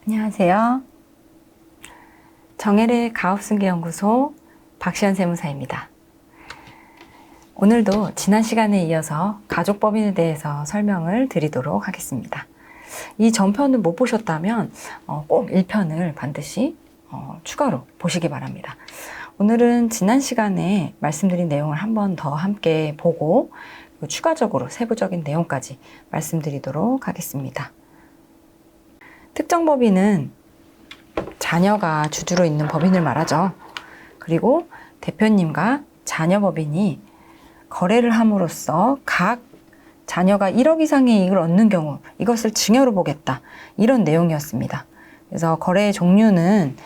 안녕하세요. 정혜래 가업승계연구소 박시연 세무사입니다. 오늘도 지난 시간에 이어서 가족법인에 대해서 설명을 드리도록 하겠습니다. 이 전편을 못 보셨다면 꼭 1편을 반드시 추가로 보시기 바랍니다. 오늘은 지난 시간에 말씀드린 내용을 한 번 더 함께 보고 추가적으로 세부적인 내용까지 말씀드리도록 하겠습니다. 특정 법인은 자녀가 주주로 있는 법인을 말하죠. 그리고 대표님과 자녀 법인이 거래를 함으로써 각 자녀가 1억 이상의 이익을 얻는 경우 이것을 증여로 보겠다. 이런 내용이었습니다. 그래서 거래의 종류는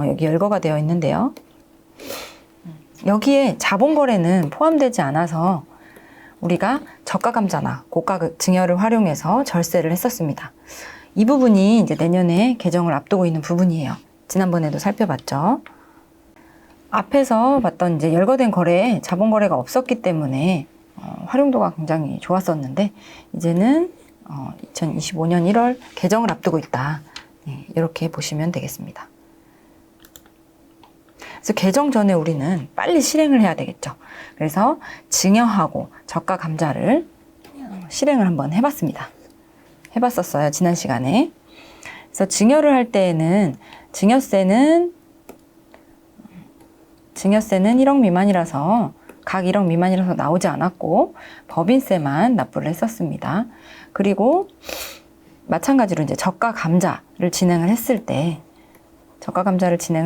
여기 열거가 되어 있는데요. 여기에 자본거래는 포함되지 않아서 우리가 저가감자나 고가 증여를 활용해서 절세를 했었습니다. 이 부분이 이제 내년에 개정을 앞두고 있는 부분이에요. 지난번에도 살펴봤죠. 앞에서 봤던 이제 열거된 거래에 자본거래가 없었기 때문에 활용도가 굉장히 좋았었는데 이제는 2025년 1월 개정을 앞두고 있다. 네, 이렇게 보시면 되겠습니다. 그래서 개정 전에 우리는 빨리 실행을 해야 되겠죠. 그래서 증여하고 저가 감자를 실행을 한번 해봤었어요. 지난 시간에. 그래서 증여를 할 때에는 증여세는 1억 미만이라서 각 1억 미만이라서 나오지 않았고 법인세만 납부를 했었습니다. 그리고 마찬가지로 이제 저가 감자를 진행을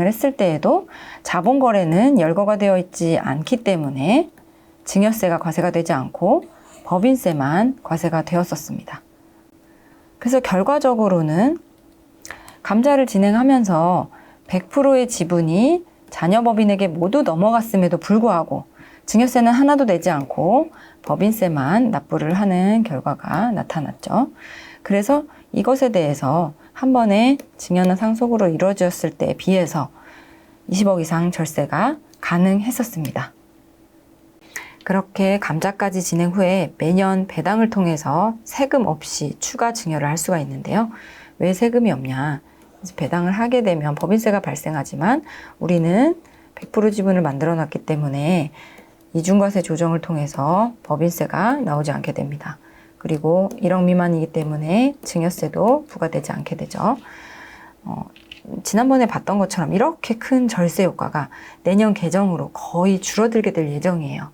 했을 때에도 자본거래는 열거가 되어 있지 않기 때문에 증여세가 과세가 되지 않고 법인세만 과세가 되었었습니다. 그래서 결과적으로는 감자를 진행하면서 100%의 지분이 자녀법인에게 모두 넘어갔음에도 불구하고 증여세는 하나도 내지 않고 법인세만 납부를 하는 결과가 나타났죠. 그래서 이것에 대해서 한 번에 증여나 상속으로 이루어졌을 때에 비해서 20억 이상 절세가 가능했었습니다. 그렇게 감자까지 진행 후에 매년 배당을 통해서 세금 없이 추가 증여를 할 수가 있는데요. 왜 세금이 없냐? 배당을 하게 되면 법인세가 발생하지만 우리는 100% 지분을 만들어 놨기 때문에 이중과세 조정을 통해서 법인세가 나오지 않게 됩니다. 그리고 1억 미만이기 때문에 증여세도 부과되지 않게 되죠. 지난번에 봤던 것처럼 이렇게 큰 절세 효과가 내년 개정으로 거의 줄어들게 될 예정이에요.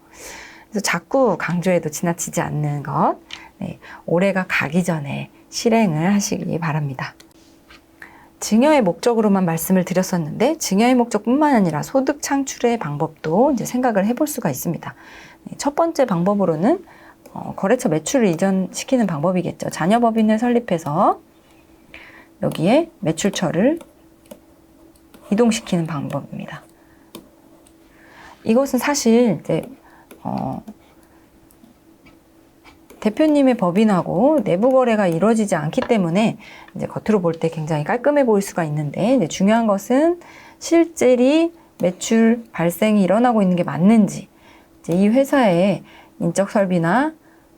그래서 자꾸 강조해도 지나치지 않는 것, 올해가 가기 전에 실행을 하시기 바랍니다. 증여의 목적으로만 말씀을 드렸었는데 증여의 목적뿐만 아니라 소득 창출의 방법도 이제 생각을 해볼 수가 있습니다. 첫 번째 방법으로는 거래처 매출을 이전시키는 방법이겠죠. 자녀법인을 설립해서 여기에 매출처를 이동시키는 방법입니다. 이것은 사실 이제 대표님의 법인하고 내부 거래가 이루어지지 않기 때문에 이제 겉으로 볼 때 굉장히 깔끔해 보일 수가 있는데 이제 중요한 것은 실제리 매출 발생이 일어나고 있는 게 맞는지 이제 이 회사의 인적 설비나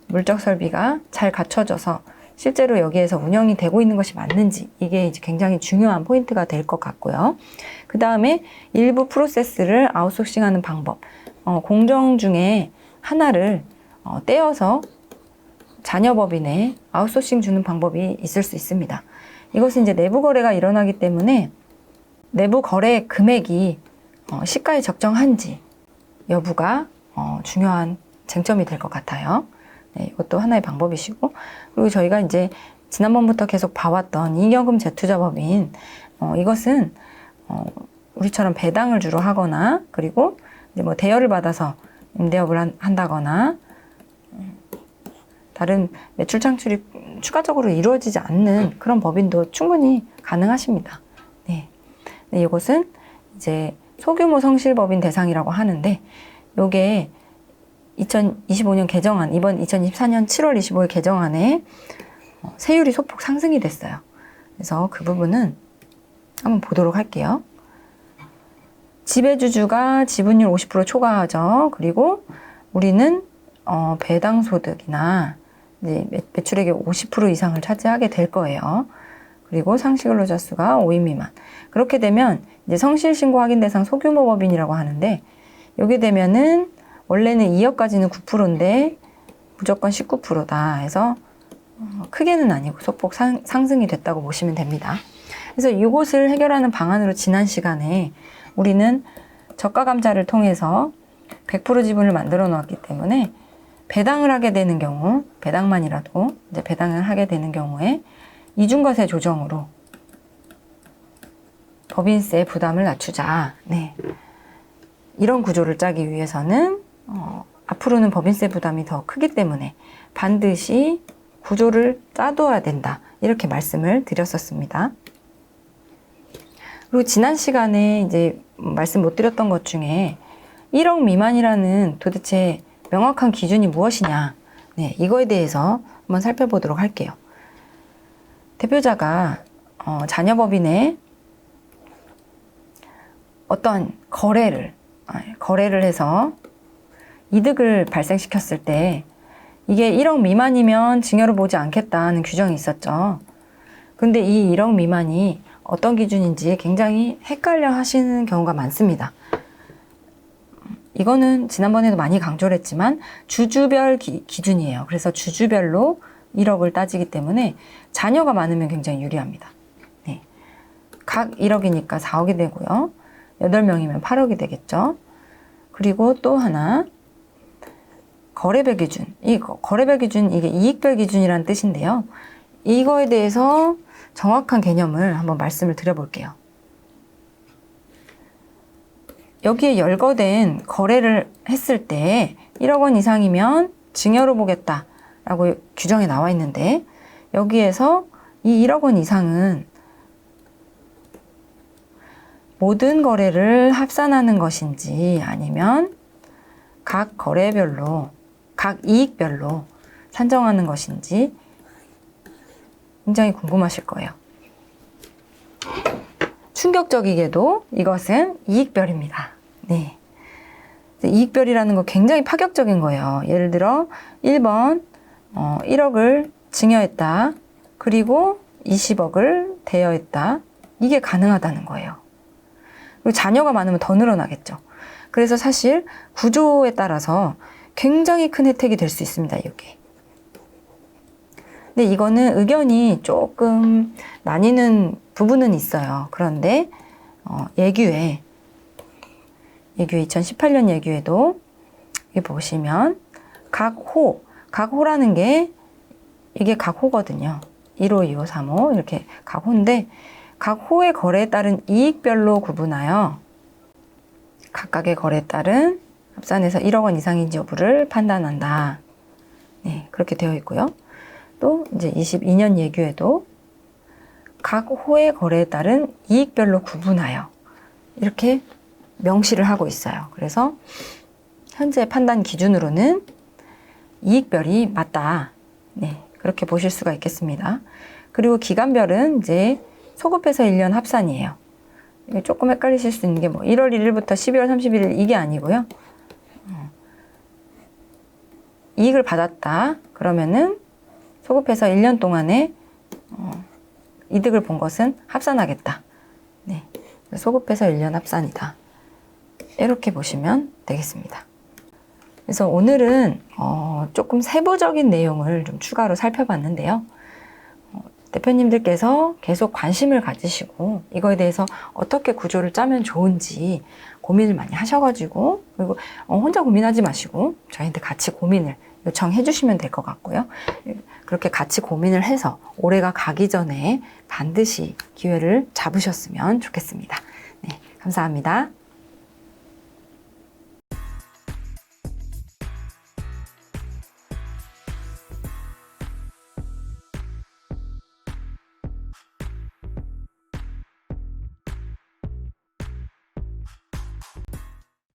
물적 설비가 잘 갖춰져서 실제로 여기에서 운영이 되고 있는 것이 맞는지 이게 이제 굉장히 중요한 포인트가 될 것 같고요. 그 다음에 일부 프로세스를 아웃소싱하는 방법, 공정 중에 하나를 떼어서 자녀법인에 아웃소싱 주는 방법이 있을 수 있습니다. 이것은 이제 내부 거래가 일어나기 때문에 내부 거래 금액이 시가에 적정한지 여부가 중요한 쟁점이 될 것 같아요. 네, 이것도 하나의 방법이시고, 그리고 저희가 이제 지난번부터 계속 봐왔던 잉여금 재투자법인, 이것은 우리처럼 배당을 주로 하거나, 그리고 이제 뭐 대여를 받아서 임대업을 한다거나, 다른 매출 창출이 추가적으로 이루어지지 않는 그런 법인도 충분히 가능하십니다. 네. 네, 이것은 이제 소규모 성실법인 대상이라고 하는데, 요게 2025년 개정안, 이번 2024년 7월 25일 개정안에 세율이 소폭 상승이 됐어요. 그래서 그 부분은 한번 보도록 할게요. 지배주주가 지분율 50% 초과하죠. 그리고 우리는 배당소득이나 이제 매출액의 50% 이상을 차지하게 될 거예요. 그리고 상시 근로자 수가 5인 미만. 그렇게 되면 이제 성실 신고 확인 대상 소규모 법인이라고 하는데, 여기 되면은 원래는 2억까지는 9%인데 무조건 19%다 해서 크게는 아니고 소폭 상승이 됐다고 보시면 됩니다. 그래서 이것을 해결하는 방안으로 지난 시간에 우리는 저가 감자를 통해서 100% 지분을 만들어 놓았기 때문에 배당을 하게 되는 경우, 배당만이라도 이제 배당을 하게 되는 경우에 이중과세 조정으로 법인세 부담을 낮추자. 네. 이런 구조를 짜기 위해서는 앞으로는 법인세 부담이 더 크기 때문에 반드시 구조를 짜둬야 된다. 이렇게 말씀을 드렸었습니다. 그리고 지난 시간에 이제 말씀 못 드렸던 것 중에 1억 미만이라는 도대체 명확한 기준이 무엇이냐. 네, 이거에 대해서 한번 살펴보도록 할게요. 대표자가 자녀법인에 어떤 거래를 해서 이득을 발생시켰을 때 이게 1억 미만이면 증여를 보지 않겠다는 규정이 있었죠. 근데 이 1억 미만이 어떤 기준인지 굉장히 헷갈려 하시는 경우가 많습니다. 이거는 지난번에도 많이 강조를 했지만 주주별 기준이에요. 그래서 주주별로 1억을 따지기 때문에 자녀가 많으면 굉장히 유리합니다. 네. 각 1억이니까 4억이 되고요. 8명이면 8억이 되겠죠. 그리고 또 하나 거래별 기준. 이 거래별 기준, 이게 이익별 기준이라는 뜻인데요. 이거에 대해서 정확한 개념을 한번 말씀을 드려볼게요. 여기에 열거된 거래를 했을 때 1억 원 이상이면 증여로 보겠다라고 규정에 나와 있는데, 여기에서 이 1억 원 이상은 모든 거래를 합산하는 것인지 아니면 각 거래별로, 각 이익별로 산정하는 것인지 굉장히 궁금하실 거예요. 충격적이게도 이것은 이익별입니다. 네. 이익별이라는 거 굉장히 파격적인 거예요. 예를 들어 1번 1억을 증여했다. 그리고 20억을 대여했다. 이게 가능하다는 거예요. 그리고 자녀가 많으면 더 늘어나겠죠. 그래서 사실 구조에 따라서 굉장히 큰 혜택이 될 수 있습니다. 이게. 근데 이거는 의견이 조금 나뉘는 부분은 있어요. 그런데 예규에 2018년 예규에도 여기 보시면 각호라는 게 이게 각호거든요. 1호, 2호, 3호 이렇게 각호인데, 각호의 거래에 따른 이익별로 구분하여 각각의 거래에 따른 합산해서 1억 원 이상인지 여부를 판단한다. 네, 그렇게 되어 있고요. 또 이제 22년 예규에도 각 호의 거래에 따른 이익별로 구분하여 이렇게 명시를 하고 있어요. 그래서 현재 판단 기준으로는 이익별이 맞다. 네, 그렇게 보실 수가 있겠습니다. 그리고 기간별은 이제 소급해서 1년 합산이에요. 조금 헷갈리실 수 있는 게 1월 1일부터 12월 31일 이게 아니고요. 이익을 받았다. 그러면은 소급해서 1년 동안에 이득을 본 것은 합산하겠다. 네, 소급해서 1년 합산이다. 이렇게 보시면 되겠습니다. 그래서 오늘은 조금 세부적인 내용을 좀 추가로 살펴봤는데요. 대표님들께서 계속 관심을 가지시고 이거에 대해서 어떻게 구조를 짜면 좋은지 고민을 많이 하셔가지고, 그리고 혼자 고민하지 마시고 저희한테 같이 고민을 요청해 주시면 될 것 같고요. 그렇게 같이 고민을 해서 올해가 가기 전에 반드시 기회를 잡으셨으면 좋겠습니다. 네, 감사합니다.